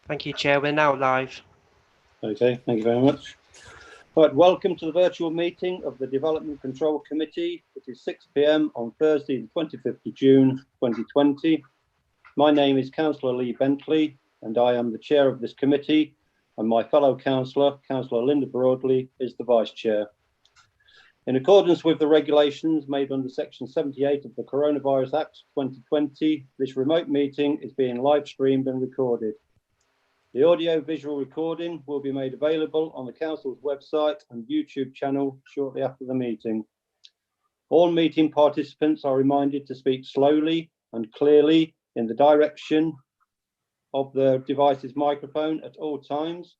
Thank you, Chair. We're now live. Okay, thank you very much. Right, welcome to the virtual meeting of the Development Control Committee. It is 6 p.m. on Thursday, the 25th of June, 2020. My name is Councillor Lee Bentley, and I am the chair of this committee, and my fellow councillor, Councillor Linda Broadley, is the vice chair. In accordance with the regulations made under Section 78 of the Coronavirus Act 2020, this remote meeting is being live streamed and recorded. The audio-visual recording will be made available on the Council's website and YouTube channel shortly after the meeting. All meeting participants are reminded to speak slowly and clearly in the direction of the device's microphone at all times.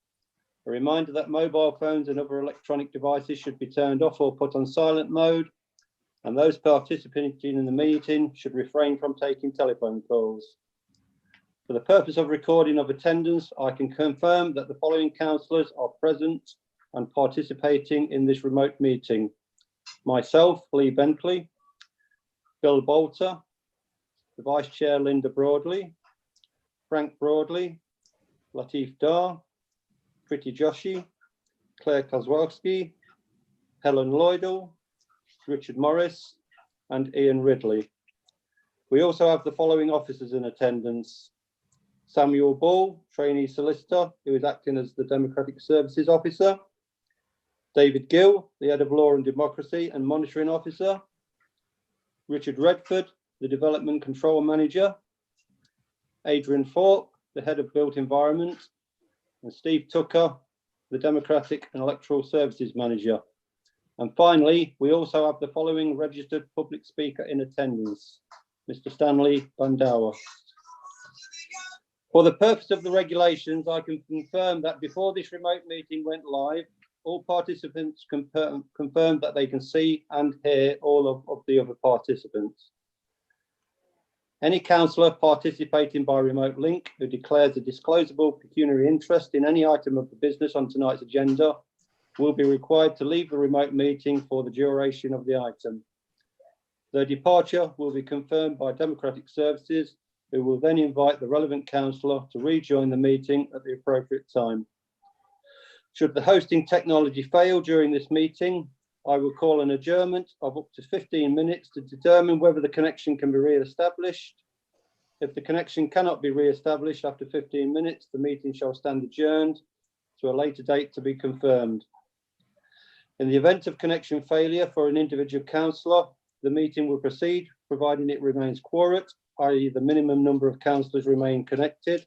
A reminder that mobile phones and other electronic devices should be turned off or put on silent mode, and those participating in the meeting should refrain from taking telephone calls. For the purpose of recording of attendance, I can confirm that the following councillors are present and participating in this remote meeting. Myself, Lee Bentley, Bill Bolter, the Vice Chair Linda Broadley, Frank Broadley, Latif Dar, Pretty Joshi, Claire Kozłowski, Helen Lloydell, Richard Morris, and Ian Ridley. We also have the following officers in attendance: Samuel Ball, trainee solicitor, who is acting as the Democratic Services Officer; David Gill, the Head of Law and Democracy and Monitoring Officer; Richard Redford, the Development Control Manager; Adrian Falk, the Head of Built Environment; and Steve Tucker, the Democratic and Electoral Services Manager. And finally, we also have the following registered public speaker in attendance: Mr. Stanley Bandawa. For the purpose of the regulations, I can confirm that before this remote meeting went live, all participants confirmed that they can see and hear all of the other participants. Any councillor participating by remote link who declares a disclosable pecuniary interest in any item of the business on tonight's agenda will be required to leave the remote meeting for the duration of the item. Their departure will be confirmed by Democratic Services, who will then invite the relevant councillor to rejoin the meeting at the appropriate time. Should the hosting technology fail during this meeting, I will call an adjournment of up to 15 minutes to determine whether the connection can be re-established. If the connection cannot be re-established after 15 minutes, the meeting shall stand adjourned to a later date to be confirmed. In the event of connection failure for an individual councillor, the meeting will proceed, providing it remains quorate, i.e. the minimum number of councillors remain connected,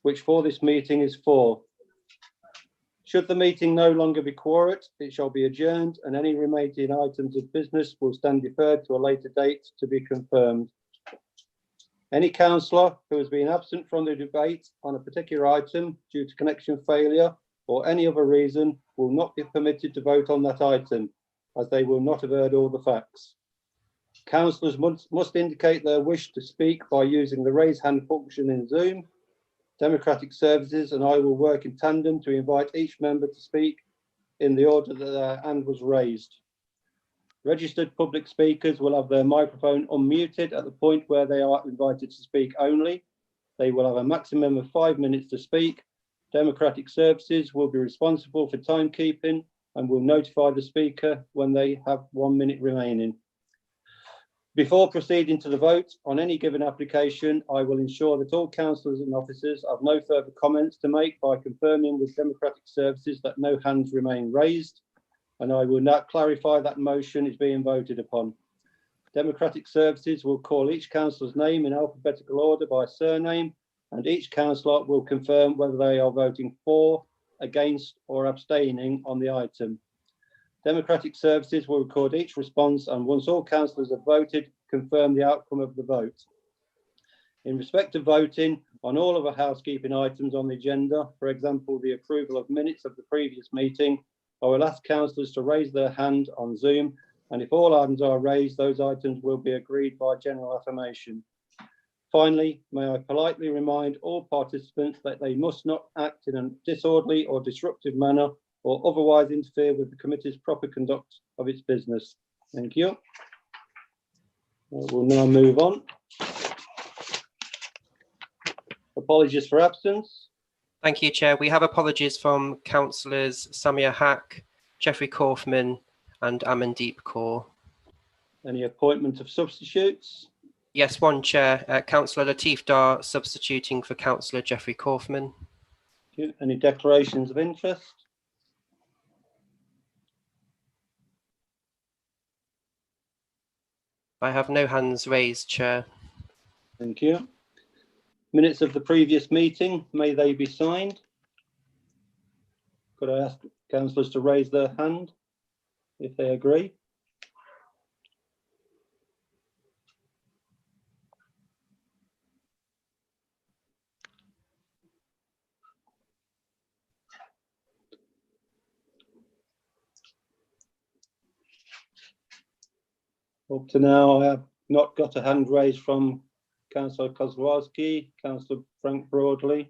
which for this meeting is 4. Should the meeting no longer be quorate, it shall be adjourned, and any remaining items of business will stand deferred to a later date to be confirmed. Any councillor who has been absent from the debate on a particular item due to connection failure or any other reason will not be permitted to vote on that item, as they will not have heard all the facts. Councillors must indicate their wish to speak by using the raise hand function in Zoom. Democratic Services and I will work in tandem to invite each member to speak in the order that their hand was raised. Registered public speakers will have their microphone unmuted at the point where they are invited to speak only. They will have a maximum of 5 minutes to speak. Democratic Services will be responsible for timekeeping and will notify the speaker when they have 1 minute remaining. Before proceeding to the vote on any given application, I will ensure that all councillors and officers have no further comments to make by confirming with Democratic Services that no hands remain raised, and I will now clarify that motion is being voted upon. Democratic Services will call each councillor's name in alphabetical order by surname, and each councillor will confirm whether they are voting for, against, or abstaining on the item. Democratic Services will record each response, and once all councillors have voted, confirm the outcome of the vote. In respect of voting on all of the housekeeping items on the agenda, for example, the approval of minutes of the previous meeting, I will ask councillors to raise their hand on Zoom, and if all items are raised, those items will be agreed by general affirmation. Finally, may I politely remind all participants that they must not act in a disorderly or disruptive manner or otherwise interfere with the committee's proper conduct of its business. Thank you. We'll now move on. Apologies for absence. Thank you, Chair. We have apologies from Councillors Samia Haq, Geoffrey Kaufman and Amandeep Kaur. Any appointment of substitutes? Yes, one, Chair. Councillor Latif Dar substituting for Councillor Geoffrey Kaufman. Any declarations of interest? I have no hands raised, Chair. Thank you. Minutes of the previous meeting, may they be signed? Could I ask councillors to raise their hand if they agree? Up to now, I have not got a hand raised from Councillor Kozłowski, Councillor Frank Broadley.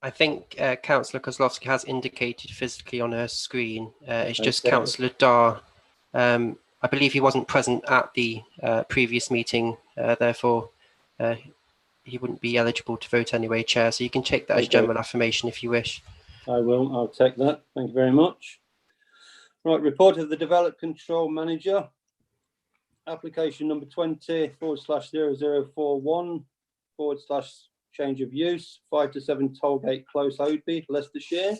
I think Councillor Kozłowski has indicated physically on her screen. It's just Okay. Councillor Dar. I believe he wasn't present at the previous meeting, therefore he wouldn't be eligible to vote anyway, Chair. So you can take that as general affirmation if you wish. I will. I'll take that. Thank you very much. Right, report of the Development Control Manager. Application number 20/0041/change of use, 5 to 7 Tollgate Close, Oadby, Leicestershire.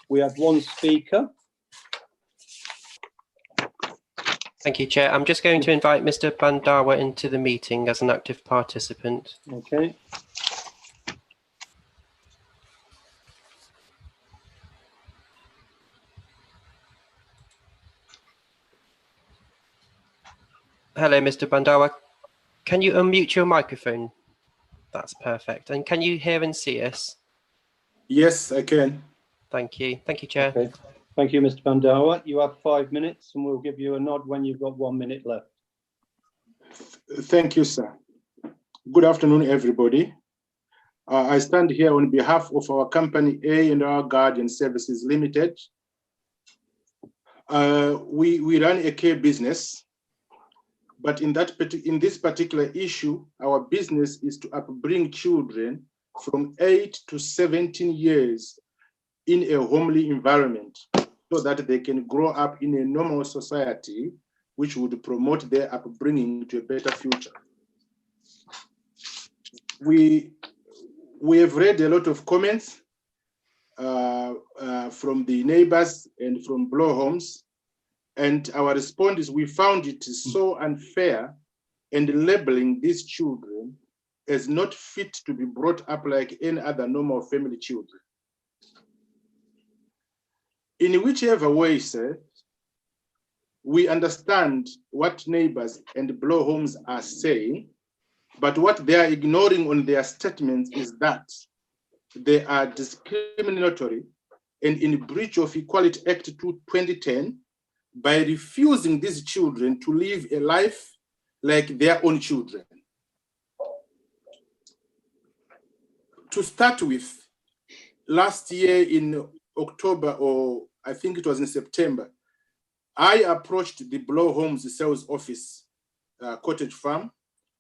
We have one speaker. Thank you, Chair. I'm just going to invite Mr. Bandawa into the meeting as an active participant. Okay. Hello, Mr. Bandawa. Can you unmute your microphone? That's perfect. And can you hear and see us? Yes, I can. Thank you. Thank you, Chair. Okay. Thank you, Mr. Bandawa. You have 5 minutes and we'll give you a nod when you've got 1 minute left. Thank you, sir. Good afternoon, everybody. I stand here on behalf of our company A&R Guardian Services Limited. We run a care business, but in this particular issue, our business is to upbring children from 8 to 17 years in a homely environment so that they can grow up in a normal society which would promote their upbringing to a better future. We have read a lot of comments from the neighbors and from blow homes, and our response is we found it so unfair and labeling these children as not fit to be brought up like any other normal family children. In whichever way, sir, we understand what neighbors and blow homes are saying, but what they are ignoring on their statements is that they are discriminatory and in breach of Equality Act 2010 by refusing these children to live a life like their own children. To start with, last year in October, or I think it was in September, I approached the Blow Homes sales office, Cottage Farm,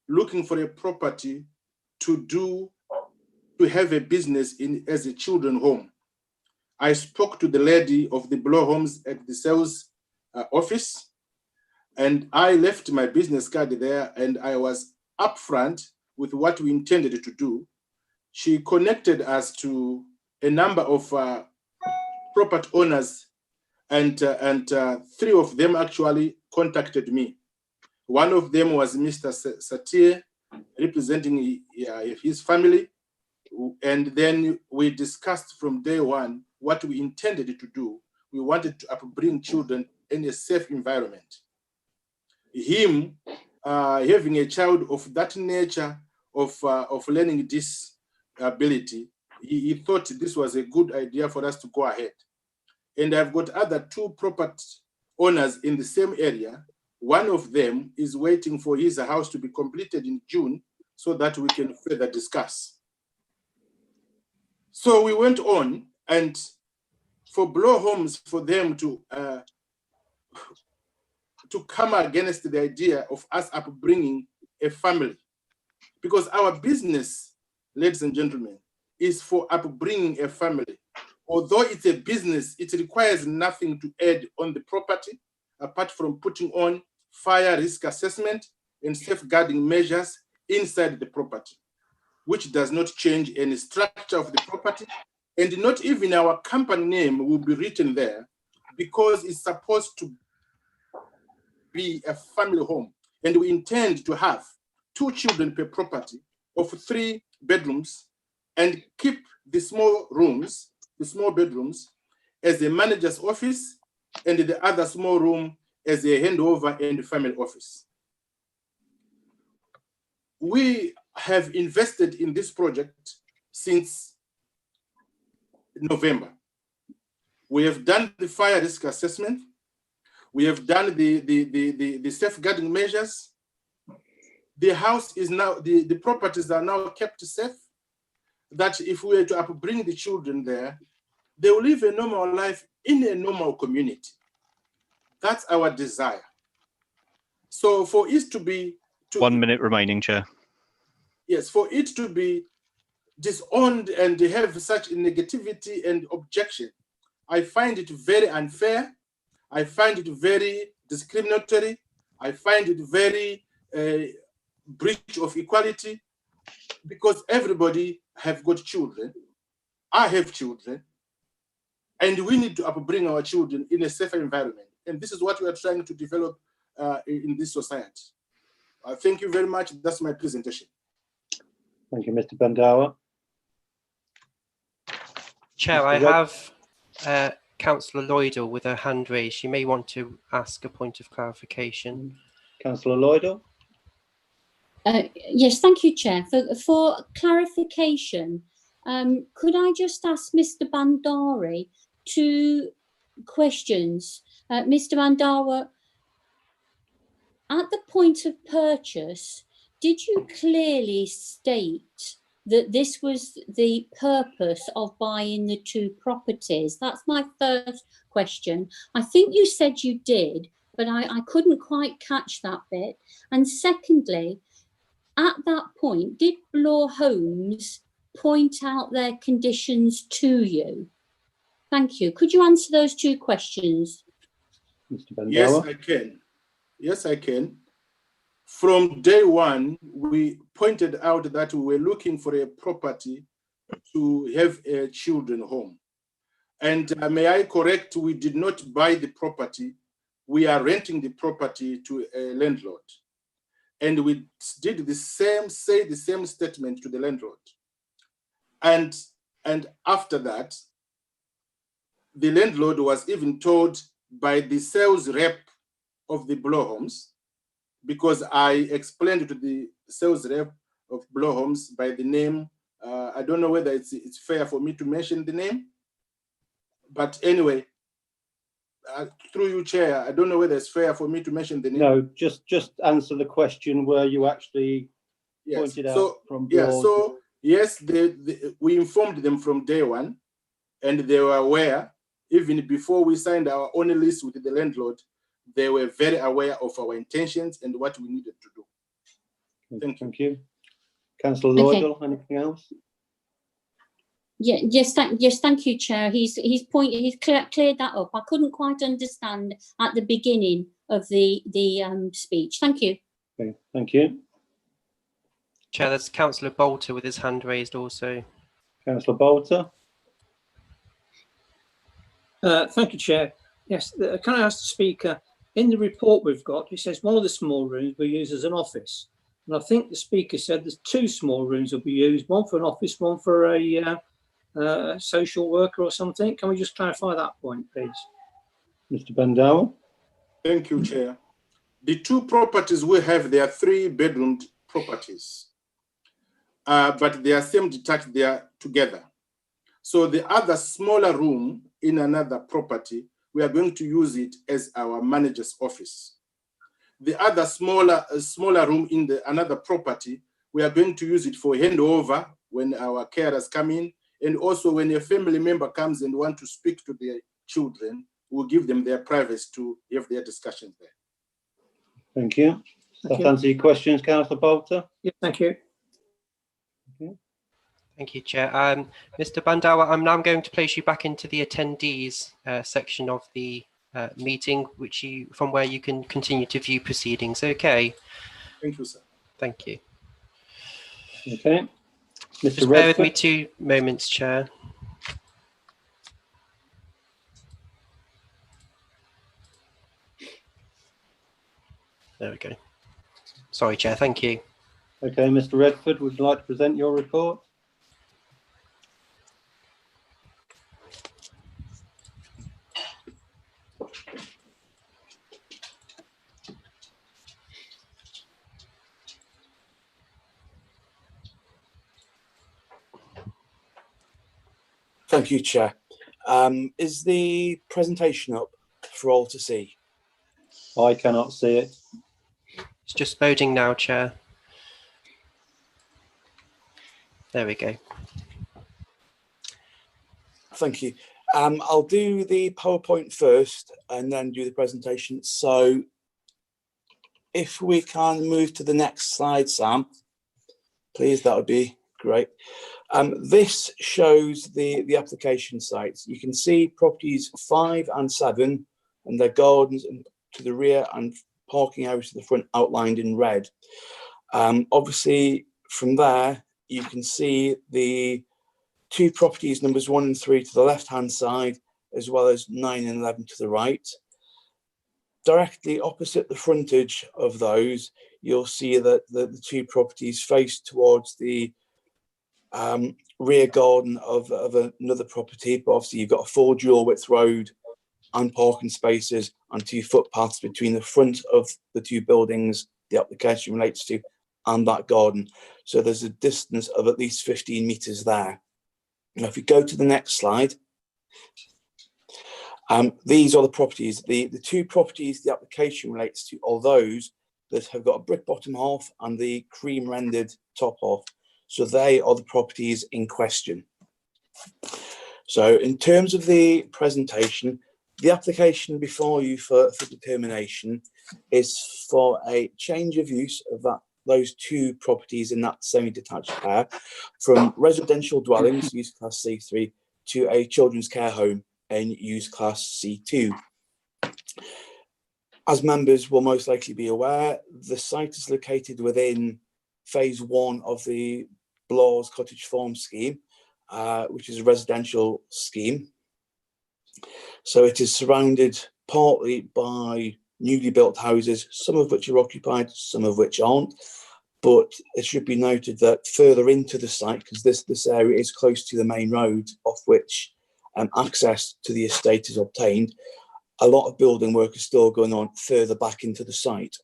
looking for a property to have a business in as a children home. I spoke to the lady of the Blow Homes at the sales office, and I left my business card there, and I was upfront with what we intended to do. She connected us to a number of property owners, and 3 of them actually contacted me. One of them was Mr. Satir, representing his family. And then we discussed from day one what we intended to do. We wanted to upbring children in a safe environment. Him having a child of that nature of learning disability, he thought this was a good idea for us to go ahead. And I've got other 2 property owners in the same area. One of them is waiting for his house to be completed in June so that we can further discuss. So we went on, and for Blow Homes, for them to to come against the idea of us upbringing a family, because our business, ladies and gentlemen, is for upbringing a family. Although it's a business, it requires nothing to add on the property apart from putting on fire risk assessment and safeguarding measures inside the property, which does not change any structure of the property, and not even our company name will be written there, because it's supposed to be a family home. And we intend to have 2 children per property of 3 bedrooms, and keep the small rooms, the small bedrooms, as a manager's office, and the other small room as a handover and family office. We have invested in this project since November. We have done the fire risk assessment. We have done the safeguarding measures. The house is now, the properties are now kept safe, that if we were to upbring the children there, they will live a normal life in a normal community. That's our desire. So for it to be... 1 minute remaining, Chair. Yes, for it to be disowned and have such negativity and objection, I find it very unfair. I find it very discriminatory. I find it very breach of equality, because everybody have got children. I have children, and we need to upbring our children in a safer environment. And this is what we are trying to develop in this society. Thank you very much. That's my presentation. Thank you, Mr. Bandawa. Chair, Mr. I Rob- have Councillor Lloydell with her hand raised. She may want to ask a point of clarification. Councillor Lloydell. Yes, thank you, Chair. For clarification, could I just ask Mr. Bandari 2 questions? Mr. Bandawa, at the point of purchase, did you clearly state that this was the purpose of buying the 2 properties? That's my first question. I think you said you did, but I couldn't quite catch that bit. And secondly, at that point, did Bloor Homes point out their conditions to you? Thank you. Could you answer those 2 questions? Mr. Bandawa. Yes, I can. Yes, I can. From day one, we pointed out that we were looking for a property to have a children home. And may I correct, we did not buy the property. We are renting the property to a landlord. And we did the same statement to the landlord. And after that, the landlord was even told by the sales rep of the Bloor Homes, because I explained to the sales rep of Bloor Homes by the name. I don't know whether it's fair for me to mention the name, but anyway, through you, Chair, I don't know whether it's fair for me to mention the name. No, just answer the question where you actually pointed out from Bloor. Yeah, so yes, we informed them from day one, and they were aware. Even before we signed our own lease with the landlord, they were very aware of our intentions and what we needed to do. Thank you. Councillor Lloydell, anything else? Yeah, yes, thank you, Chair. He's cleared that up. I couldn't quite understand at the beginning of the speech. Thank you. Okay, thank you. Chair, there's Councillor Bolter with his hand raised also. Councillor Bolter. Thank you, Chair. Yes, can I ask the Speaker, in the report we've got, it says one of the small rooms will be used as an office. And I think the Speaker said there's 2 small rooms will be used, one for an office, one for a social worker or something. Can we just clarify that point, please? Mr. Bandawa. Thank you, Chair. The 2 properties we have, they are 3-bedroomed properties, but they are semi-detached, they are together. So the other smaller room in another property, we are going to use it as our manager's office. The other smaller room in another property, we are going to use it for handover when our carers come in, and also when a family member comes and want to speak to their children, we'll give them their privacy to have their discussions there. Thank you. Thank That you. answer your questions, Councillor Bolter? Yeah, thank you. Thank you, Chair. Mr. Bandawa, I'm now going to place you back into the attendees section of the meeting, from where you can continue to view proceedings. Okay. Thank you, sir. Thank you. Okay. Mr. Just bear with me Redford? 2 moments, Chair. There we go. Sorry, Chair. Thank you. Okay, Mr. Redford, would you like to present your report? Thank you, Chair. Is the presentation up for all to see? I cannot see it. It's just loading now, Chair. There we go. Thank you. I'll do the PowerPoint first and then do the presentation. So if we can move to the next slide, Sam, please, that would be great. This shows the application sites. You can see properties 5 and 7 and their gardens to the rear and parking areas to the front outlined in red. Obviously, from there, you can see the 2 properties, numbers 1 and 3 to the left-hand side, as well as 9 and 11 to the right. Directly opposite the frontage of those, you'll see that the 2 properties face towards the rear garden of another property, but obviously you've got a 4 dual width road and parking spaces and 2 footpaths between the front of the 2 buildings the application relates to and that garden. So there's a distance of at least 15 metres there. Now, if we go to the next slide, these are the properties. The 2 properties the application relates to are those that have got a brick bottom half and the cream rendered top half. So they are the properties in question. So in terms of the presentation, the application before you for determination is for a change of use of those 2 properties in that semi-detached pair from residential dwellings, use class C3, to a children's care home in use class C2. As members will most likely be aware, the site is located within phase 1 of the Blaw's Cottage Farm scheme, which is a residential scheme. So it is surrounded partly by newly built houses, some of which are occupied, some of which aren't. But it should be noted that further into the site, because this area is close to the main road off which access to the estate is obtained, a lot of building work is still going on further back into the site.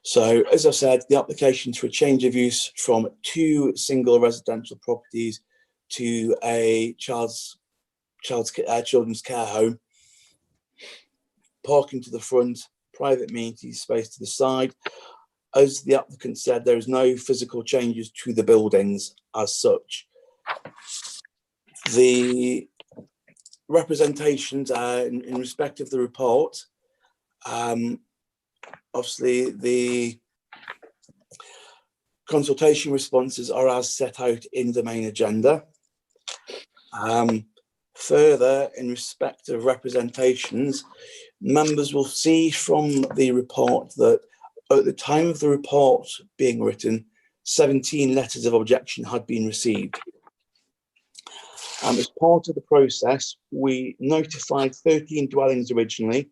So, as I said, the application for a change of use from 2 single residential properties to a children's care home, parking to the front, private amenity space to the side. As the applicant said, there is no physical changes to the buildings as such. The representations in respect of the report, obviously the consultation responses are as set out in the main agenda. Further, in respect of representations, members will see from the report that at the time of the report being written, 17 letters of objection had been received. As part of the process, we notified 13 dwellings originally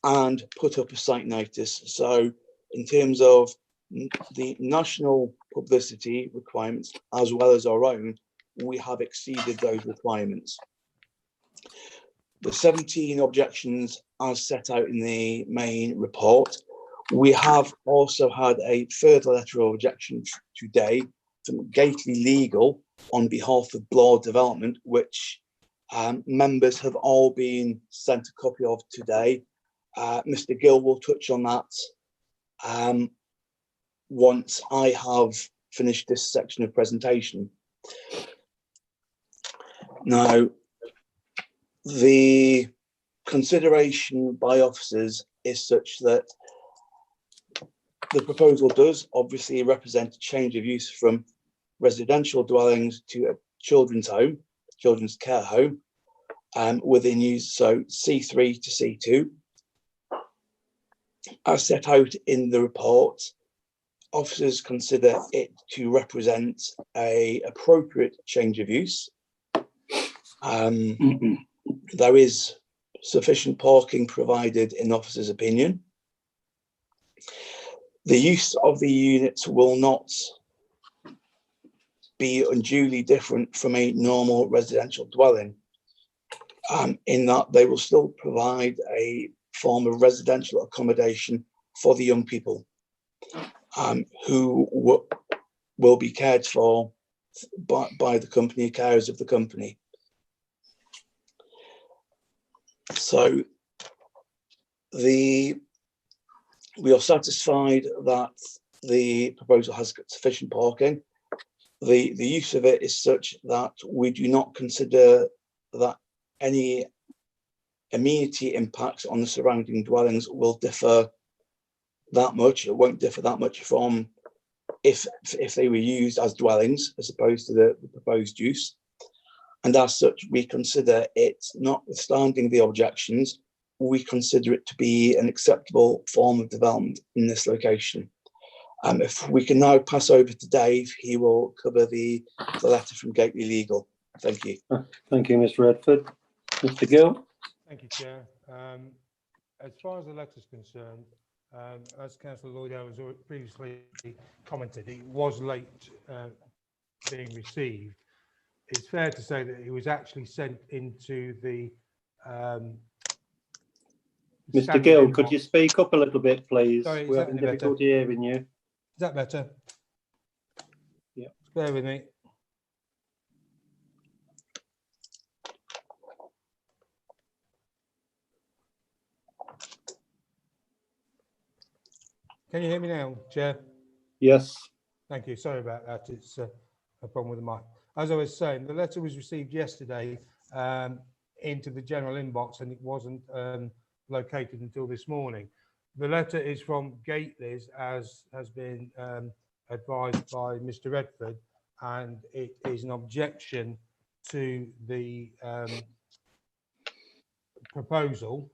and put up a site notice. So in terms of the national publicity requirements, as well as our own, we have exceeded those requirements. The 17 objections as set out in the main report, we have also had a further letter of objection today from Gately Legal on behalf of Blaw Development, which members have all been sent a copy of today. Mr. Gill will touch on that once I have finished this section of presentation. Now, the consideration by officers is such that the proposal does obviously represent a change of use from residential dwellings to a children's home, children's care home, within use, so C3 to C2. As set out in the report, officers consider it to represent a appropriate change of use. There is sufficient parking provided in officers' opinion. The use of the units will not be unduly different from a normal residential dwelling, in that they will still provide a form of residential accommodation for the young people, who will be cared for by the company, carers of the company. So we are satisfied that the proposal has got sufficient parking. The use of it is such that we do not consider that any amenity impacts on the surrounding dwellings will differ that much. It won't differ that much from if they were used as dwellings as opposed to the proposed use. And as such, we consider it, notwithstanding the objections, we consider it to be an acceptable form of development in this location. If we can now pass over to Dave, he will cover the letter from Gately Legal. Thank you. Thank you, Mr. Redford. Mr. Gill. Thank you, Chair. As far as the letter is concerned, as Councillor Lloyd has previously commented, it was late being received. It's fair to say that it was actually sent into the Mr. Gill, could you speak up a little bit, please? Sorry, We're having difficulty hearing you. Is that better? Yeah. Bear with me. Can you hear me now, Chair? Yes. Thank you. Sorry about that. It's a problem with the mic. As I was saying, the letter was received yesterday into the general inbox, and it wasn't located until this morning. The letter is from Gately's, as has been advised by Mr. Redford, and it is an objection to the proposal.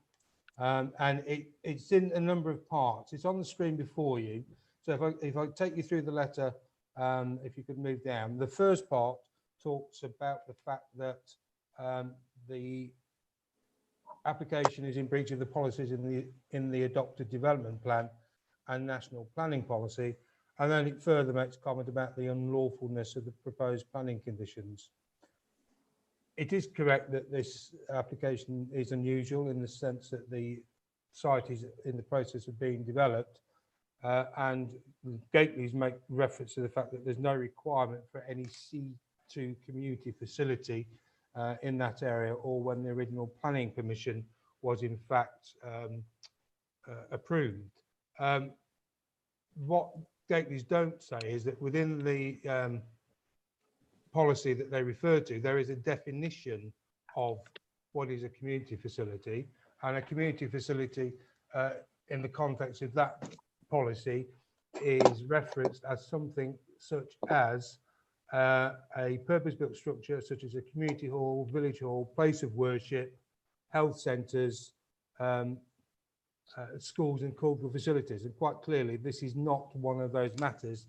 And it's in a number of parts. It's on the screen before you. So if I take you through the letter, if you could move down. The first part talks about the fact that the application is in breach of the policies in the adopted development plan and national planning policy. And then it further makes comment about the unlawfulness of the proposed planning conditions. It is correct that this application is unusual in the sense that the site is in the process of being developed, and Gately's make reference to the fact that there's no requirement for any C2 community facility in that area, or when the original planning permission was in fact approved. What Gately's don't say is that within the policy that they refer to, there is a definition of what is a community facility, and a community facility in the context of that policy is referenced as something such as a purpose-built structure such as a community hall, village hall, place of worship, health centres, schools and cultural facilities. And quite clearly, this is not one of those matters.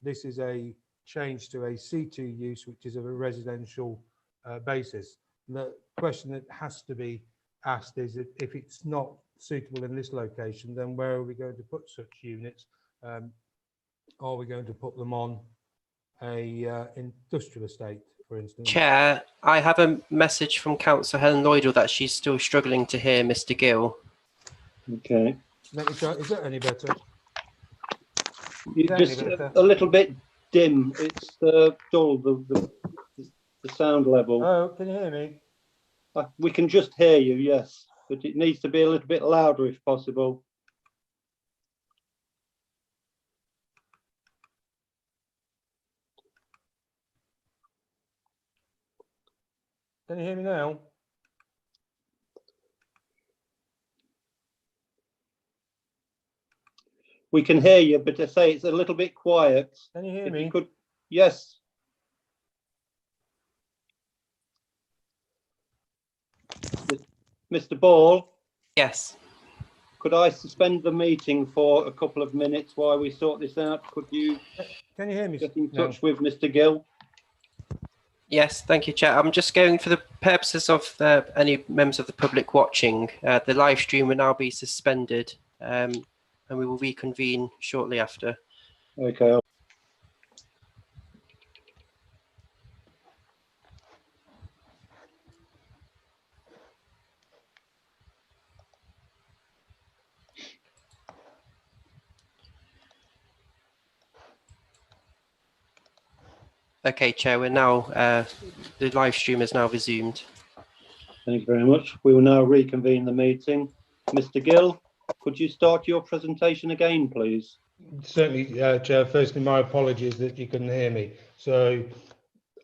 This is a change to a C2 use, which is of a residential basis. The question that has to be asked is that if it's not suitable in this location, then where are we going to put such units? Are we going to put them on a industrial estate, for instance? Chair, I have a message from Councillor Helen Lloydell that she's still struggling to hear Mr. Gill. Okay. Let me try. Is that any better? Just a little bit dim. It's dull, the sound level. Oh, can you hear me? We can just hear you, yes, but it needs to be a little bit louder if possible. Can you hear me now? We can hear you, but I say it's a little bit quiet. Can you hear If me? you could, yes. Mr. Ball, Yes. could I suspend the meeting for a couple of minutes while we sort this out? Could you Can you hear me? get in now? touch with Mr. Gill? Yes, thank you, Chair. I'm just going for the purposes of any members of the public watching. The live stream will now be suspended, and we will reconvene shortly after. Okay. Okay, Chair, we're now, the live stream is now resumed. Thank you very much. We will now reconvene the meeting. Mr. Gill, could you start your presentation again, please? Certainly, Chair. Firstly, my apologies that you couldn't hear me. So,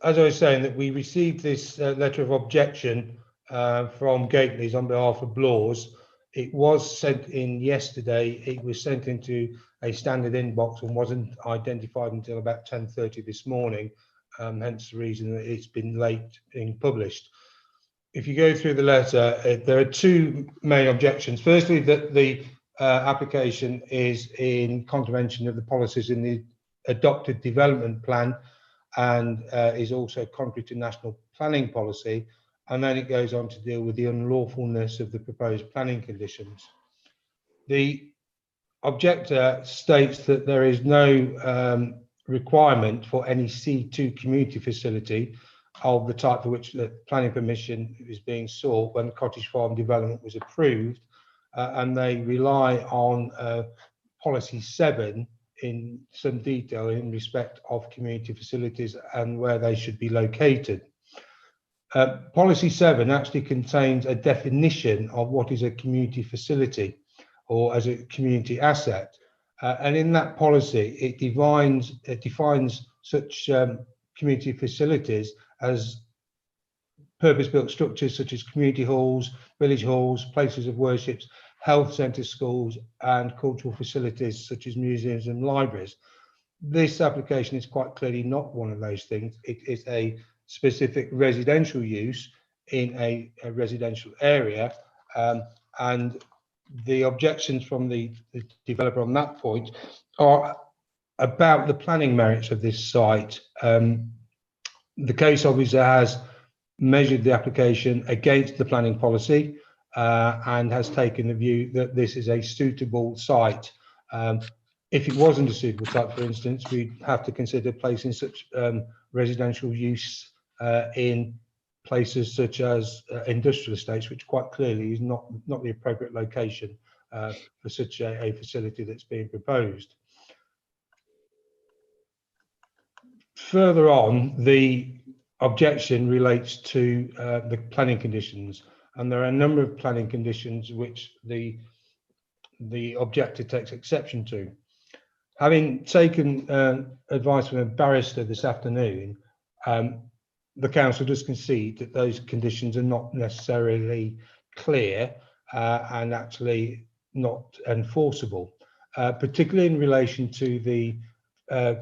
as I was saying, that we received this letter of objection from Gately's on behalf of Blaws. It was sent in yesterday. It was sent into a standard inbox and wasn't identified until about 10:30 this morning, hence the reason that it's been late being published. If you go through the letter, there are two main objections. Firstly, that the application is in contravention of the policies in the adopted development plan and is also contrary to national planning policy. And then it goes on to deal with the unlawfulness of the proposed planning conditions. The objector states that there is no requirement for any C2 community facility of the type for which the planning permission is being sought when the cottage farm development was approved, and they rely on policy 7 in some detail in respect of community facilities and where they should be located. Policy 7 actually contains a definition of what is a community facility or as a community asset, and in that policy it defines such community facilities as purpose-built structures such as community halls, village halls, places of worship, health centres, schools and cultural facilities such as museums and libraries. This application is quite clearly not one of those things. It is a specific residential use in a residential area, and the objections from the developer on that point are about the planning merits of this site. The case officer has measured the application against the planning policy and has taken the view that this is a suitable site. If it wasn't a suitable site, for instance, we'd have to consider placing such residential use in places such as industrial estates, which quite clearly is not the appropriate location for such a facility that's being proposed. Further on, the objection relates to the planning conditions, and there are a number of planning conditions which the objector takes exception to. Having taken advice from a barrister this afternoon, the council does concede that those conditions are not necessarily clear and actually not enforceable, particularly in relation to the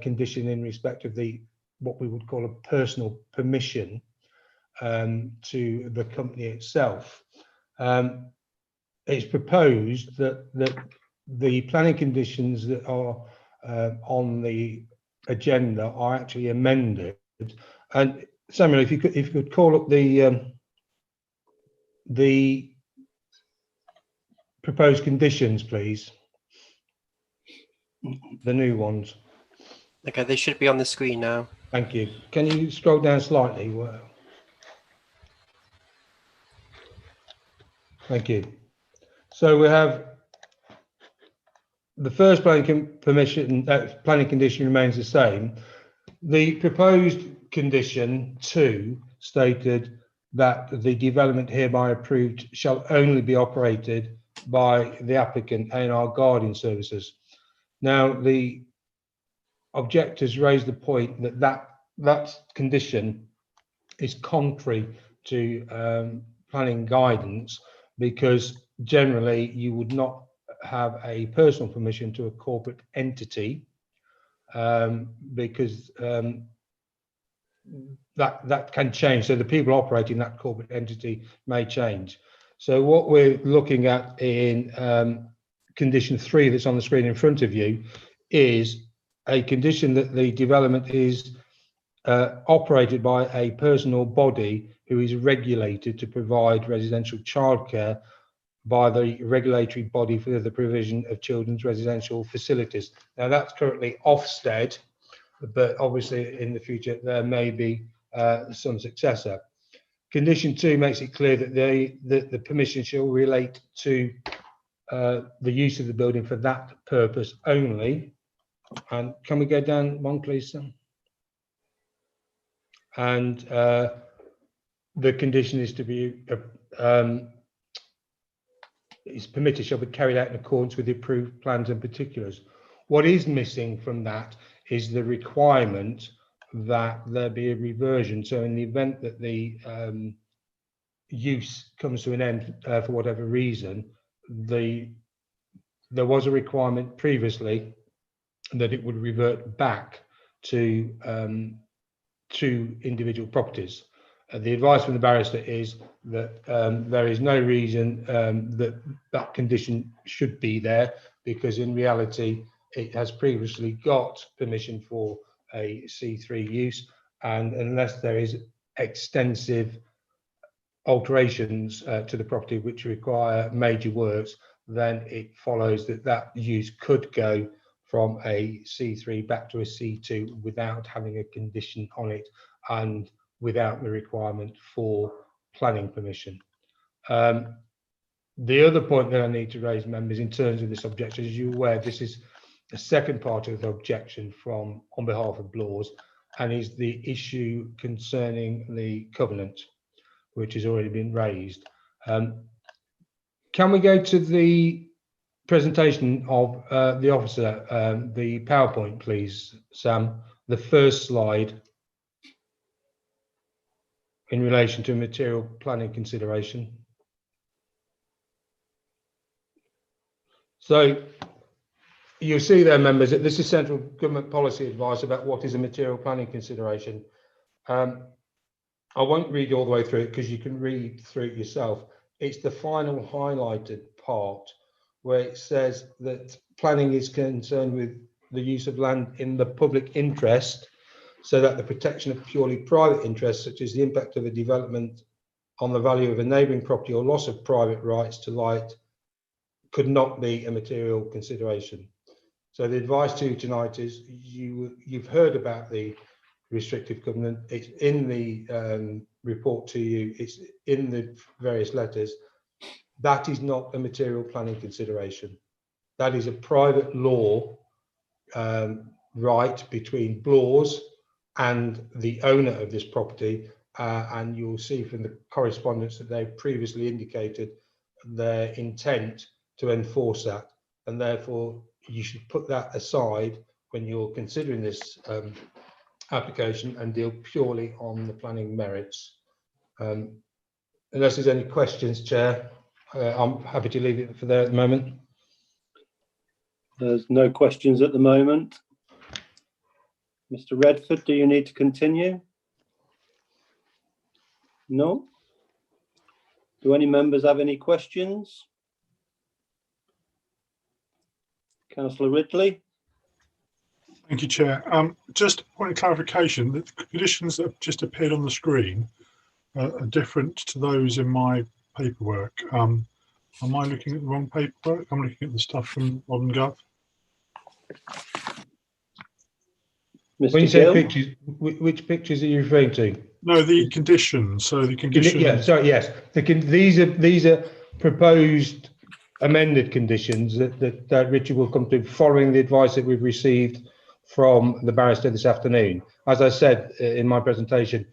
condition in respect of what we would call a personal permission to the company itself. It's proposed that the planning conditions that are on the agenda are actually amended. And Samuel, if you could call up the proposed conditions, please. The new ones. Okay, they should be on the screen now. Thank you. Can you scroll down slightly? Well, thank you. So we have the first planning condition remains the same. The proposed condition 2 stated that the development hereby approved shall only be operated by the applicant A&R Guardian Services. Now, the objectors raised the point that condition is contrary to planning guidance, because generally you would not have a personal permission to a corporate entity, because that can change. So the people operating that corporate entity may change. So what we're looking at in condition 3 that's on the screen in front of you is a condition that the development is operated by a personal body who is regulated to provide residential childcare by the regulatory body for the provision of children's residential facilities. Now that's currently Ofsted, but obviously in the future there may be some successor. Condition 2 makes it clear that the permission shall relate to the use of the building for that purpose only. And can we go down one, please, Sam? And the condition is to be is permitted shall be carried out in accordance with the approved plans and particulars. What is missing from that is the requirement that there be a reversion. So in the event that the use comes to an end for whatever reason, there was a requirement previously that it would revert back to individual properties. The advice from the barrister is that there is no reason that condition should be there, because in reality it has previously got permission for a C3 use, and unless there is extensive alterations to the property which require major works, then it follows that that use could go from a C3 back to a C2 without having a condition on it and without the requirement for planning permission. The other point that I need to raise, members, in terms of this objection, as you're aware, this is the second part of the objection on behalf of Blaws, and is the issue concerning the covenant, which has already been raised. Can we go to the presentation of the officer, the PowerPoint, please, Sam? The first slide in relation to material planning consideration. So you'll see there, members, that this is central government policy advice about what is a material planning consideration. I won't read all the way through it because you can read through it yourself. It's the final highlighted part where it says that planning is concerned with the use of land in the public interest, so that the protection of purely private interests, such as the impact of a development on the value of a neighbouring property or loss of private rights to light, could not be a material consideration. So the advice to you tonight is you've heard about the restrictive covenant. It's in the report to you. It's in the various letters. That is not a material planning consideration. That is a private law right between Blaws and the owner of this property, and you'll see from the correspondence that they've previously indicated their intent to enforce that, and therefore you should put that aside when you're considering this application and deal purely on the planning merits. Unless there's any questions, Chair, I'm happy to leave it for there at the moment. There's no questions at the moment. Mr. Redford, do you need to continue? No? Do any members have any questions? Councillor Ridley? Thank you, Chair. Just a point of clarification, the conditions that have just appeared on the screen are different to those in my paperwork. Am I looking at the wrong paperwork? I'm looking at the stuff from Modern Gov. When you say pictures, which pictures are you referring to? No, the conditions. So the conditions. Yeah, sorry, yes. These are proposed amended conditions that Richard will come to following the advice that we've received from the barrister this afternoon. As I said in my presentation,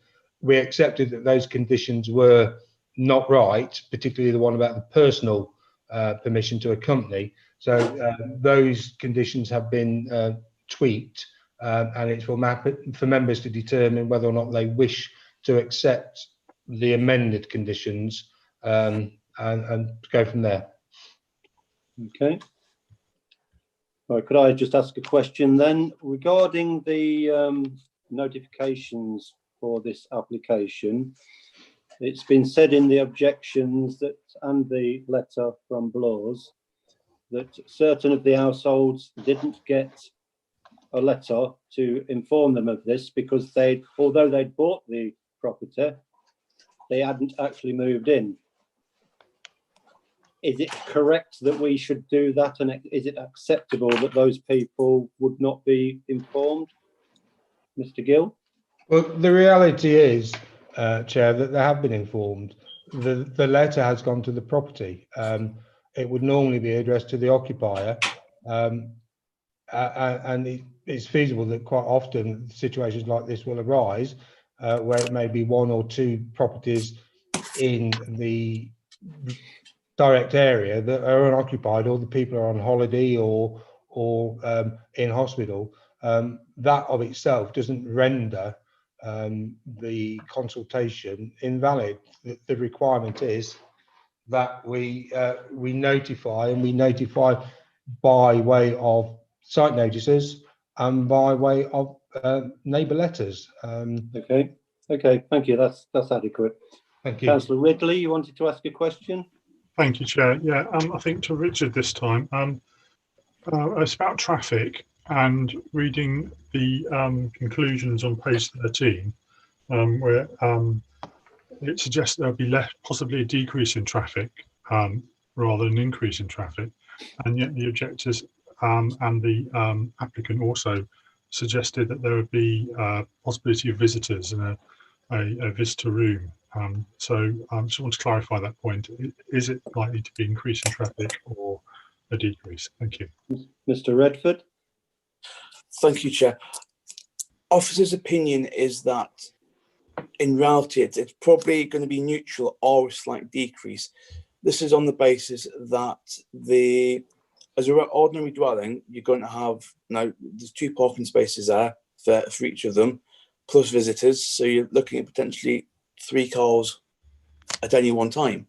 we accepted that those conditions were not right, particularly the one about the personal permission to a company. So those conditions have been tweaked, and it's for members to determine whether or not they wish to accept the amended conditions and go from there. Okay, Right, could I just ask a question then regarding the notifications for this application? It's been said in the objections that and the letter from Blows that certain of the households didn't get a letter to inform them of this because although they'd bought the property, they hadn't actually moved in. Is it correct that we should do that, and is it acceptable that those people would not be informed? Mr. Gill? Well, the reality is, Chair, that they have been informed. The letter has gone to the property. It would normally be addressed to the occupier, and it's feasible that quite often situations like this will arise, where it may be one or two properties in the direct area that are unoccupied, or the people are on holiday or in hospital. That of itself doesn't render the consultation invalid. The requirement is that we notify, and we notify by way of site notices and by way of neighbour letters. Okay, thank you. That's adequate. Thank you. Councillor Ridley, you wanted to ask a question? Thank you, Chair. Yeah, I think to Richard this time. It's about traffic, and reading the conclusions on page 13, where it suggests there'll be possibly a decrease in traffic rather than an increase in traffic, and yet the objectors and the applicant also suggested that there would be possibility of visitors in a visitor room. So I just want to clarify that point. Is it likely to be increase in traffic or a decrease? Thank you. Mr. Redford? Thank you, Chair. Officer's opinion is that in reality, it's probably going to be neutral or a slight decrease. This is on the basis that as an ordinary dwelling, you're going to have, now there's 2 parking spaces there for each of them, plus visitors. So you're looking at potentially 3 cars at any one time.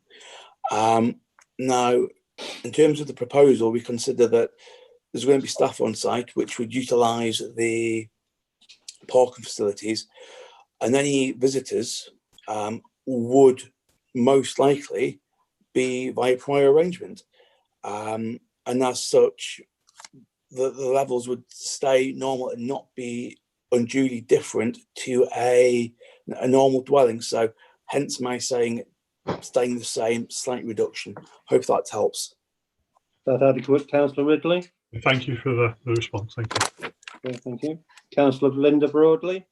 Now, in terms of the proposal, we consider that there's going to be staff on site which would utilise the parking facilities, and any visitors would most likely be by prior arrangement. And as such, the levels would stay normal and not be unduly different to a normal dwelling. So hence my saying staying the same, slight reduction. Hope that helps. Is that adequate, Councillor Ridley? Thank you for the response. Thank you. Okay, thank you. Councillor Linda Broadley?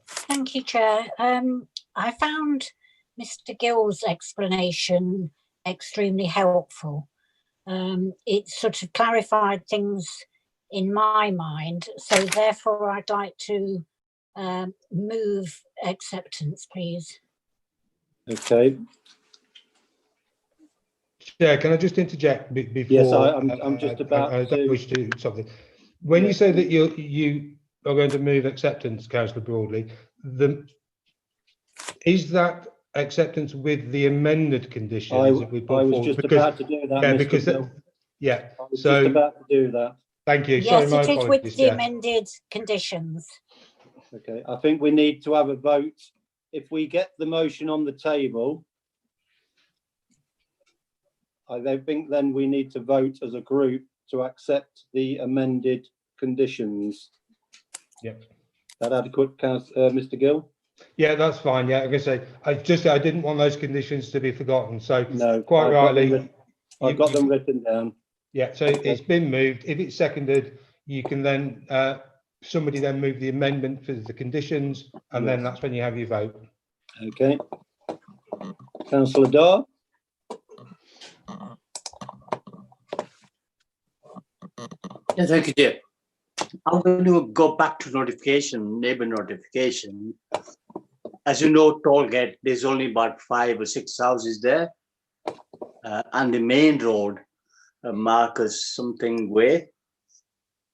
Thank you, Chair. I found Mr. Gill's explanation extremely helpful. It sort of clarified things in my mind, so therefore I'd like to move acceptance, please. Okay. Yeah, can I just interject before? Yes, I'm just about I don't wish to something. When you say that you are going to move acceptance, Councillor Broadley, is that acceptance with the amended conditions that we put I was forward? just about to do that. Yeah, Mr. because Gill. yeah. I was So just about to do that. thank you. Yes, Sorry, my it is apologies. with the Yeah. amended conditions. Okay, I think we need to have a vote. If we get the motion on the table, I think then we need to vote as a group to accept the amended conditions. Yep. That adequate, Mr. Gill? Yeah, that's fine. Yeah, like I say, I didn't want those conditions to be forgotten. So No, quite rightly, I've got them written down. Yeah, so it's been moved. If it's seconded, you can then somebody then move the amendment for the conditions, and then that's when you have your vote. Okay. Councillor Dar? Yeah, thank you, Chair. I'm going to go back to notification, neighbour notification. As you know, toll gate, there's only about 5 or 6 houses there. And the main road, Marcus something way,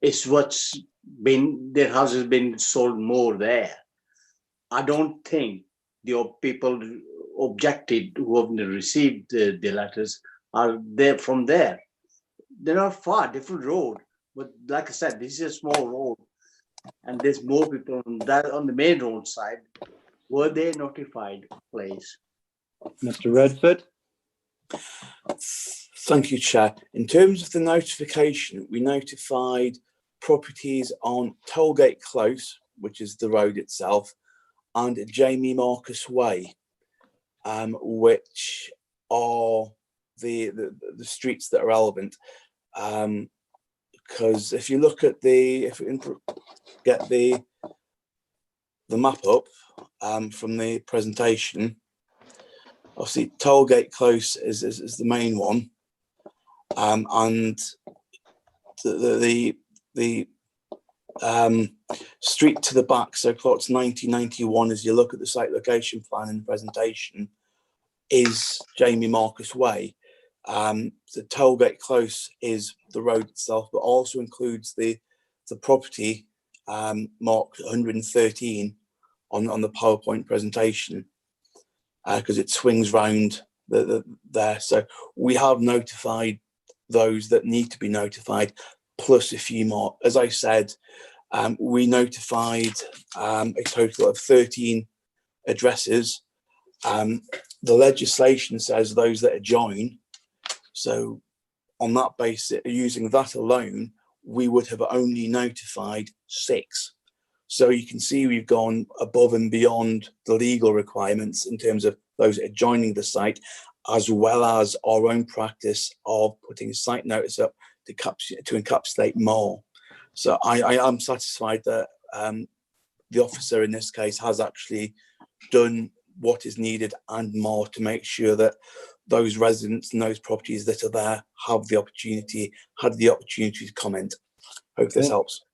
is what's been, their house has been sold more there. I don't think the people objected who haven't received the letters are there from there. they're not far, different road. But like I said, this is a small road, and there's more people on the main road side. Were they notified, please? Mr. Redford? Thank you, Chair. In terms of the notification, we notified properties on Tollgate Close, which is the road itself, and Jamie Marcus Way, which are the streets that are relevant. Because if you look at if we can get the map up from the presentation, obviously Tollgate Close is the main one, and the street to the back, so plots 1991, as you look at the site location plan in the presentation, is Jamie Marcus Way. The Tollgate Close is the road itself, but also includes the property marked 113 on the PowerPoint presentation, because it swings round there. So we have notified those that need to be notified, plus a few more. As I said, we notified a total of 13 addresses. The legislation says those that adjoin. So on that basis, using that alone, we would have only notified 6. So you can see we've gone above and beyond the legal requirements in terms of those adjoining the site, as well as our own practice of putting a site notice up to encapsulate more. So I am satisfied that the officer in this case has actually done what is needed and more to make sure that those residents and those properties that are there had the opportunity to comment. Hope this helps.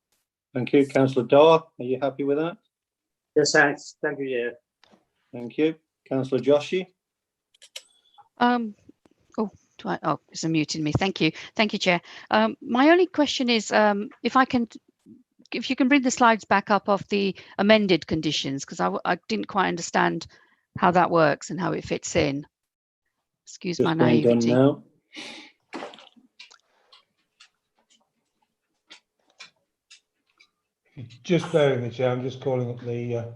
Thank you. Councillor Daw, are you happy with that? Yes, thanks. Thank you, yeah. Thank you. Councillor Joshi? It's unmuting me. Thank you, Chair. My only question is if you can bring the slides back up of the amended conditions, because I didn't quite understand how that works and how it fits in. Excuse my naivety. Now. Just bear with me, Chair. I'm just calling up the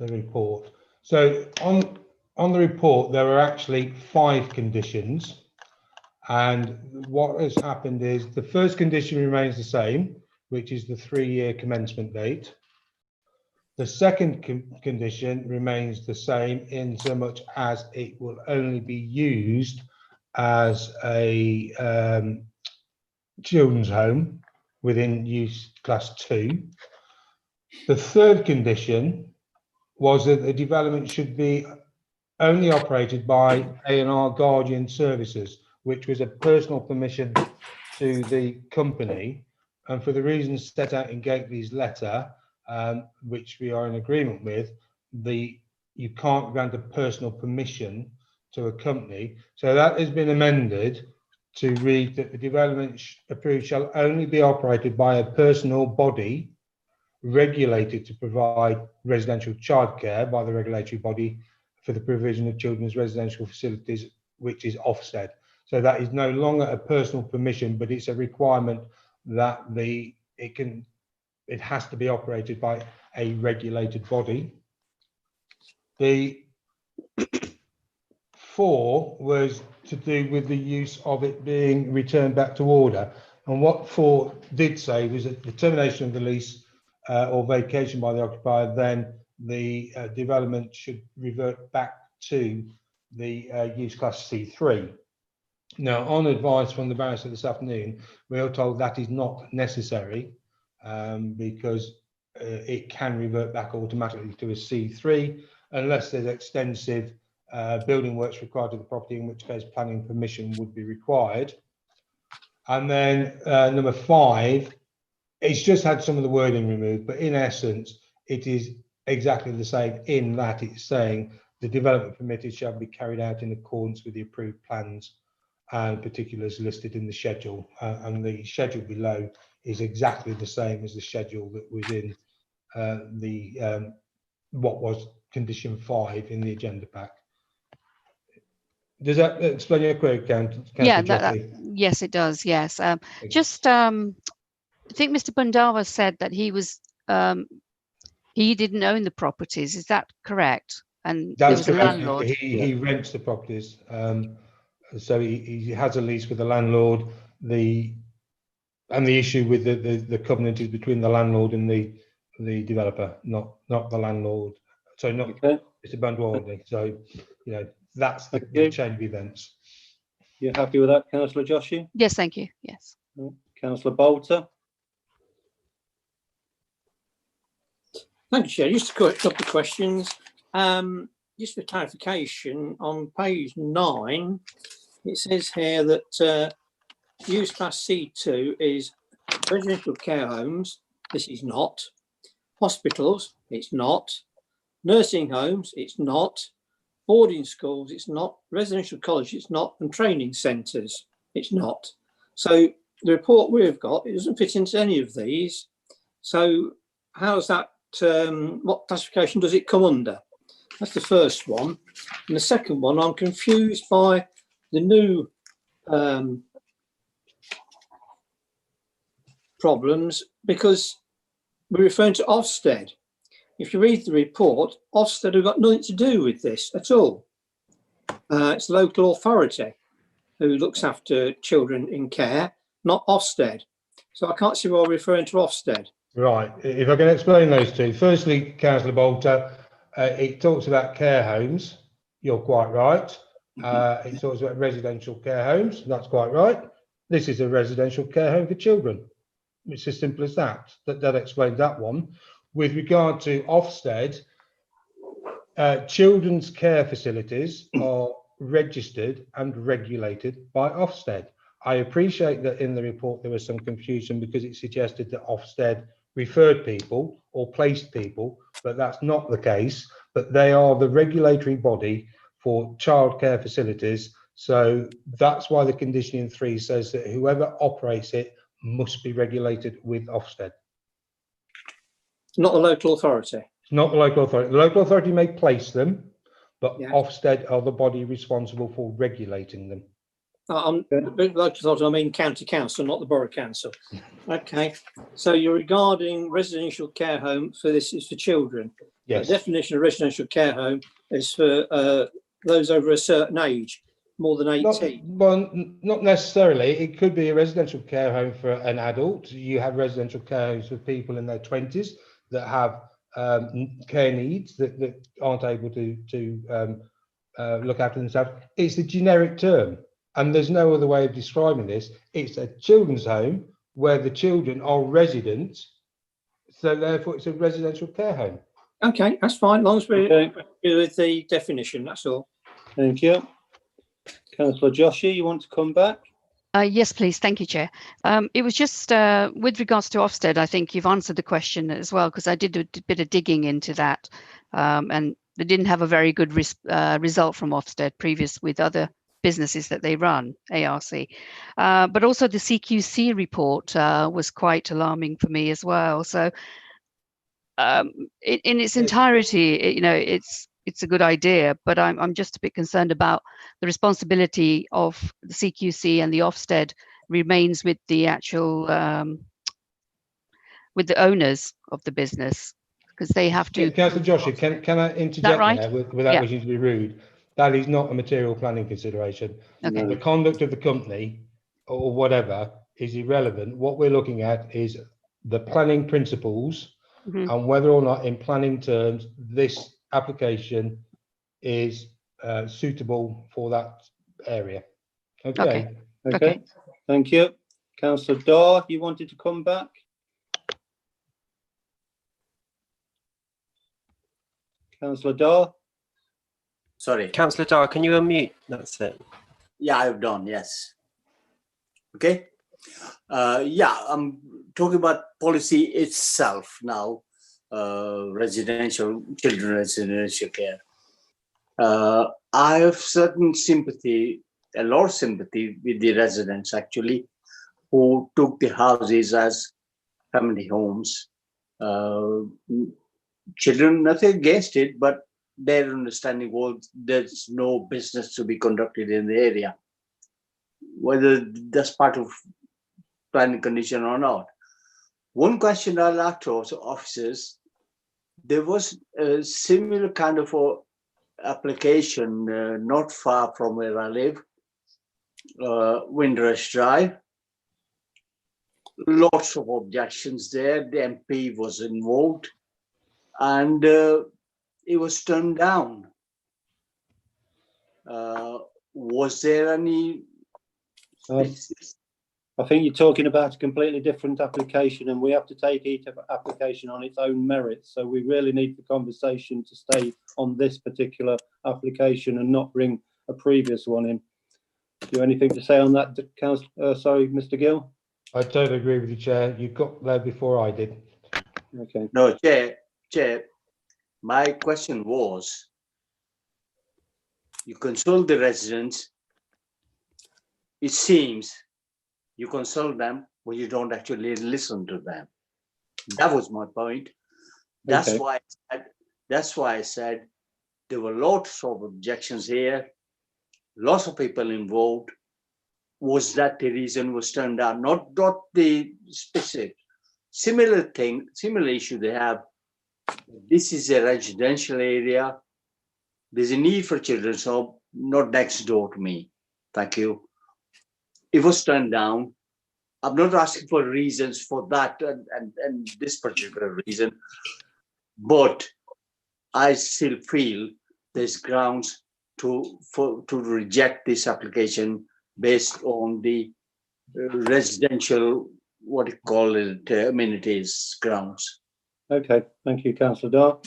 report. So on the report, there are actually 5 conditions. And what has happened is the first condition remains the same, which is the 3-year commencement date. The second condition remains the same in so much as it will only be used as a children's home within use class 2. The third condition was that the development should be only operated by A&R Guardian Services, which was a personal permission to the company. And for the reasons set out in Gately's letter, which we are in agreement with, you can't grant a personal permission to a company. So that has been amended to read that the development approved shall only be operated by a personal body regulated to provide residential childcare by the regulatory body for the provision of children's residential facilities, which is Ofsted. So that is no longer a personal permission, but it's a requirement that it has to be operated by a regulated body. The 4 was to do with the use of it being returned back to order. And what 4 did say was that the termination of the lease or vacation by the occupier, then the development should revert back to the use class C3. Now, on advice from the barrister this afternoon, we are told that is not necessary because it can revert back automatically to a C3 unless there's extensive building works required to the property, in which case planning permission would be required. And then number 5, it's just had some of the wording removed, but in essence, it is exactly the same in that it's saying the development permitted shall be carried out in accordance with the approved plans and particulars listed in the schedule. And the schedule below is exactly the same as the schedule that was in what was condition 5 in the agenda pack. Does that explain your query, Councillor? Yeah, Yes, it does. Yes. I think Mr. Bundawa said that he didn't own the properties. Is that correct? And there was a landlord. He rents the properties. So he has a lease with the landlord. The issue with the covenant is between the landlord and the developer, not the landlord. So not Mr. Bandwardley. So that's the chain of events. You're happy with that, Councillor Joshi? Yes, thank you. Yes. Councillor Bolter? Thank you, Chair. Just a couple of questions. Just for clarification, on page 9, it says here that use class C2 is residential care homes. This is not. Hospitals, it's not. Nursing homes, it's not. Boarding schools, it's not. Residential colleges, it's not. And training centres, it's not. So the report we've got, it doesn't fit into any of these. So how's that? What classification does it come under? That's the first one. And the second one, I'm confused by the new problems, because we're referring to Ofsted. If you read the report, Ofsted have got nothing to do with this at all. It's the local authority who looks after children in care, not Ofsted. So I can't see why we're referring to Ofsted. Right. If I can explain those two. Firstly, Councillor Bolter, it talks about care homes. You're quite right. It talks about residential care homes. That's quite right. This is a residential care home for children. It's as simple as that. That explains that one. With regard to Ofsted, children's care facilities are registered and regulated by Ofsted. I appreciate that in the report there was some confusion because it suggested that Ofsted referred people or placed people, but that's not the case. But they are the regulatory body for childcare facilities. So that's why the condition in 3 says that whoever operates it must be regulated with Ofsted. Not the local authority. Not the local authority. The local authority may place them, but Ofsted are the body responsible for regulating them. Local authority, I mean county council, not the borough council. Okay. So you're regarding residential care home for this is for children. Yes. The definition of residential care home is for those over a certain age, more than 18. Not necessarily. It could be a residential care home for an adult. You have residential care homes for people in their 20s that have care needs that aren't able to look after themselves. It's a generic term, and there's no other way of describing this. It's a children's home where the children are residents, so therefore it's a residential care home. Okay, that's fine. As long as we're with the definition, that's all. Thank you. Councillor Joshi, you want to come back? Yes, please. Thank you, Chair. It was just with regards to Ofsted, I think you've answered the question as well, because I did a bit of digging into that, and they didn't have a very good result from Ofsted previous with other businesses that they run, ARC. But also the CQC report was quite alarming for me as well. So in its entirety, it's a good idea, but I'm just a bit concerned about the responsibility of the CQC and the Ofsted remains with the actual with the owners of the business, because they have to. Councillor Joshua, can I interject there without wishing to be rude? That is not a material planning consideration. Okay. The conduct of the company or whatever is irrelevant. What we're looking at is the planning principles and whether or not in planning terms this application is suitable for that area. Okay. Thank you. Councillor Daw, you wanted to come back? Councillor Daw? Sorry. Councillor Daw, can you unmute? That's it. Yeah, I've done, yes. Okay. I'm talking about policy itself now, residential care. I have certain sympathy, a lot of sympathy with the residents actually, who took the houses as family homes. Children, nothing against it, but their understanding was there's no business to be conducted in the area. whether that's part of planning condition or not. One question I'll ask to also officers, there was a similar kind of a application not far from where I live, Windrush Drive. Lots of objections there. The MP was involved, and it was turned down. Was there any? I think you're talking about a completely different application, and we have to take each application on its own merits. So we really need the conversation to stay on this particular application and not bring a previous one in. Do you have anything to say on that, sorry, Mr. Gill? I totally agree with you, Chair. You got there before I did. Okay. No, Chair, my question was, you consult the residents. It seems you consult them, but you don't actually listen to them. That was my point. That's Okay. why I said there were lots of objections here, lots of people involved. Was that the reason was turned down? Not the specific. Similar issue they have. This is a residential area. There's a need for children's home, not next door to me. Thank you. It was turned down. I'm not asking for reasons for that and this particular reason, but I still feel there's grounds to reject this application based on the residential, what you call it, amenities grounds. Okay, thank you, Councillor Dar.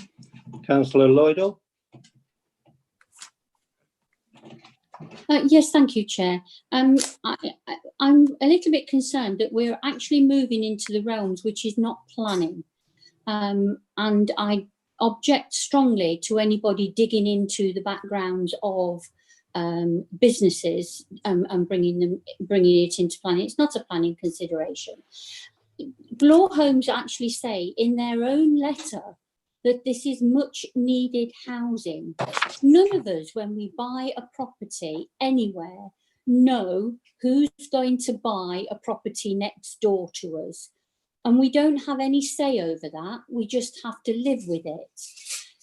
Councillor Lloydell. Yes, thank you, Chair. I'm a little bit concerned that we're actually moving into the realms which is not planning, and I object strongly to anybody digging into the backgrounds of businesses and bringing it into planning. It's not a planning consideration. Law Homes actually say in their own letter that this is much needed housing. None of us, when we buy a property anywhere, know who's going to buy a property next door to us. And we don't have any say over that. We just have to live with it.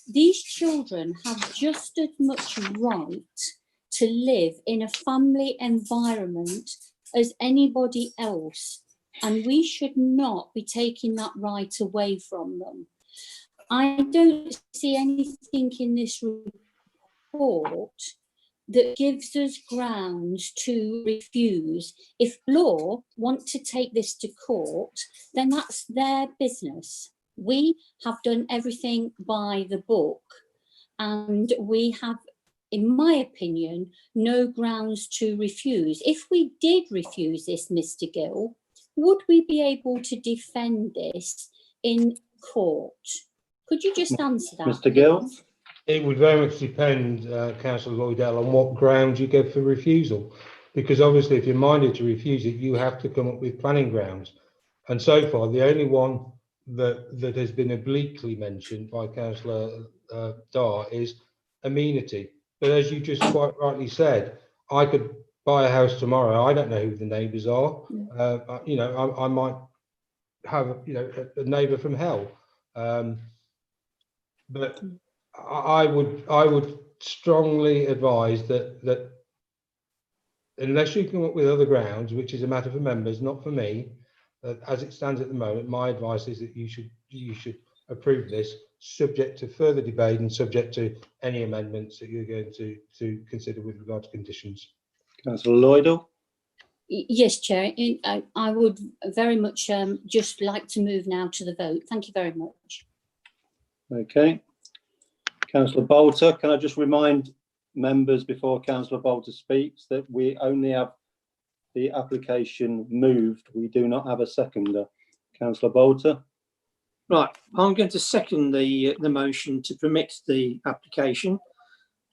These children have just as much right to live in a family environment as anybody else. And we should not be taking that right away from them. I don't see anything in this report that gives us grounds to refuse. If law want to take this to court, then that's their business. We have done everything by the book, and we have, in my opinion, no grounds to refuse. If we did refuse this, Mr. Gill, would we be able to defend this in court? Could you just answer that? Mr. Gill? It would very much depend, Councillor Lloydell, on what grounds you give for refusal. Because obviously, if you're minded to refuse it, you have to come up with planning grounds. And so far, the only one that has been obliquely mentioned by Councillor Dar is amenity. But as you just quite rightly said, I could buy a house tomorrow. I don't know who the neighbours are. You know, I might have, you know, a neighbour from hell. But I would strongly advise that unless you come up with other grounds, which is a matter for members, not for me, as it stands at the moment, my advice is that you should approve this, subject to further debate and subject to any amendments that you're going to consider with regard to conditions. Councillor Lloydell. Yes, Chair. I would very much just like to move now to the vote. Thank you very much. Okay. Councillor Bolter, can I just remind members before Councillor Bolter speaks that we only have the application moved. We do not have a seconder. Councillor Bolter. Right, I'm going to second the motion to permit the application.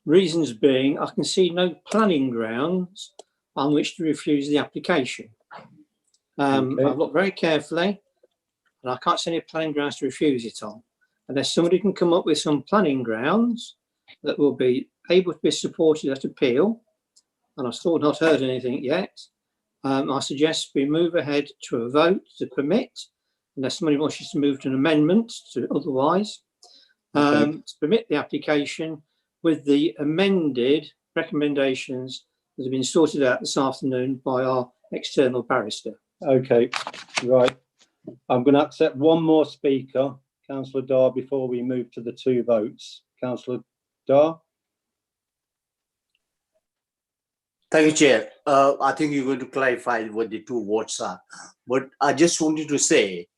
Reasons being, I can see no planning grounds on which to refuse the application. Okay. I've looked very carefully and I can't see any planning grounds to refuse it on. Unless somebody can come up with some planning grounds that will be able to be supported at appeal, and I've still not heard anything yet, I suggest we move ahead to a vote to permit, unless somebody wishes to move to an amendment to otherwise, to permit the application with the amended recommendations that have been sorted out this afternoon by our external barrister. Okay, right. I'm going to accept one more speaker, Councillor Dar, before we move to the two votes. Councillor Dar. Thank you, Chair. I think you're going to clarify what the two votes are, but I just wanted to say,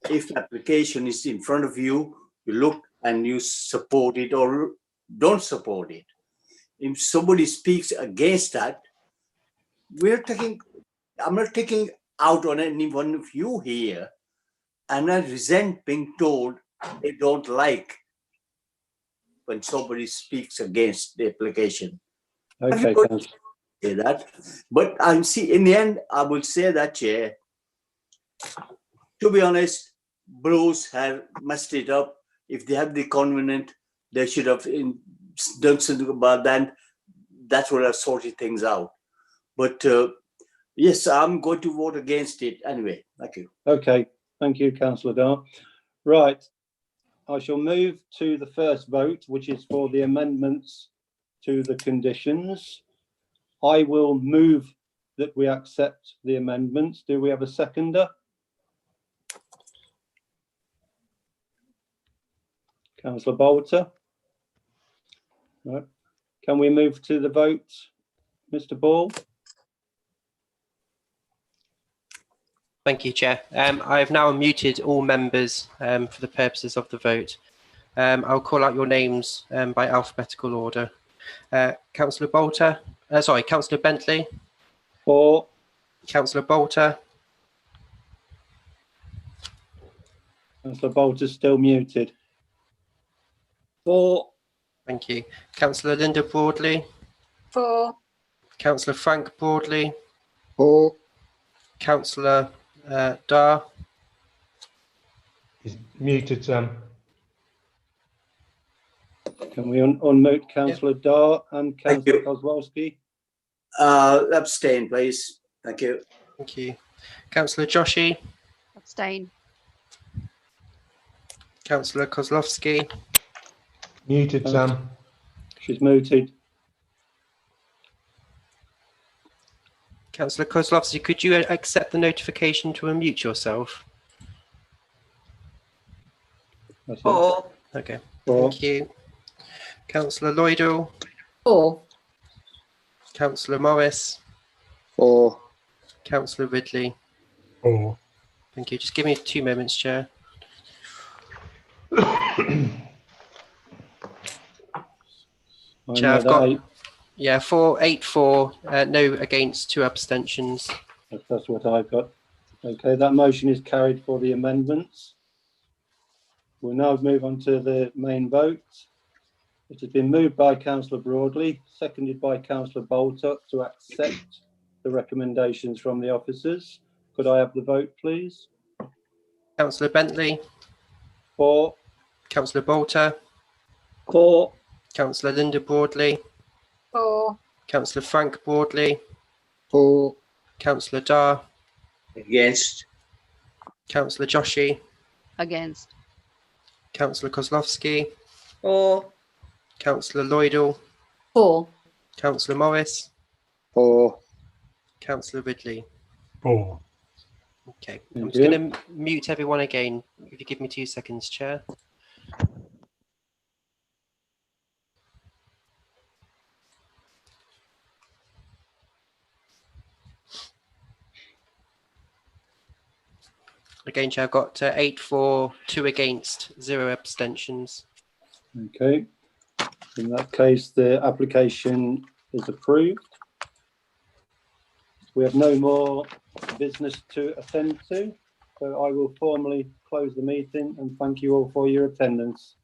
if the application is in front of you, you look and you support it or don't support it. If somebody speaks against that, I'm not taking out on any one of you here, and I resent being told they don't like when somebody speaks against the application. Okay, say that, but I'm see in the end, I will say that, Chair. To be honest, Bruce have messed it up. If they have the covenant, they should have done something about that. That would have sorted things out. But yes, I'm going to vote against it anyway. Thank you. Okay, thank you, Councillor Dar. Right, I shall move to the first vote, which is for the amendments to the conditions. I will move that we accept the amendments. Do we have a seconder? Councillor Bolter. Right. Can we move to the vote, Mr. Ball? Thank you, Chair. I have now muted all members for the purposes of the vote. I'll call out your names by alphabetical order. Councillor Bolter, Councillor Bentley. For. Councillor Bolter. Councillor Bolter's still muted. For. Thank you. Councillor Linda Broadley. For. Councillor Frank Broadley. For. Councillor Dar. He's muted, Sam. Can we unmute Councillor Dar and Councillor Kozlowski? Abstain, please. Thank you. Thank you. Councillor Joshi. Abstain. Councillor Kozlowski. Muted, Sam. She's muted. Councillor Kozlowski, could you accept the notification to unmute yourself? For. Okay. For. Thank you. Councillor Lloydell. For. Councillor Morris. For. Councillor Ridley. For. Thank you. Just give me 2 moments, Chair. Chair, I've got 8 for, no against, 2 abstentions. That's what I've got. Okay, that motion is carried for the amendments. We'll now move on to the main vote. It has been moved by Councillor Broadley, seconded by Councillor Bolter to accept the recommendations from the officers. Could I have the vote, please? Councillor Bentley. For. Councillor Bolter. For. Councillor Linda Broadley. For. Councillor Frank Broadley. For. Councillor Dar. Against. Councillor Joshi. Against. Councillor Kozlowski. For. Councillor Lloydell. For. Councillor Morris. For. Councillor Ridley. For. Okay, I'm just going to mute everyone again. If you give me 2 seconds, Chair. Again, Chair, I've got 8 for, 2 against, 0 abstentions. Okay. In that case, the application is approved. We have no more business to attend to, so I will formally close the meeting and thank you all for your attendance.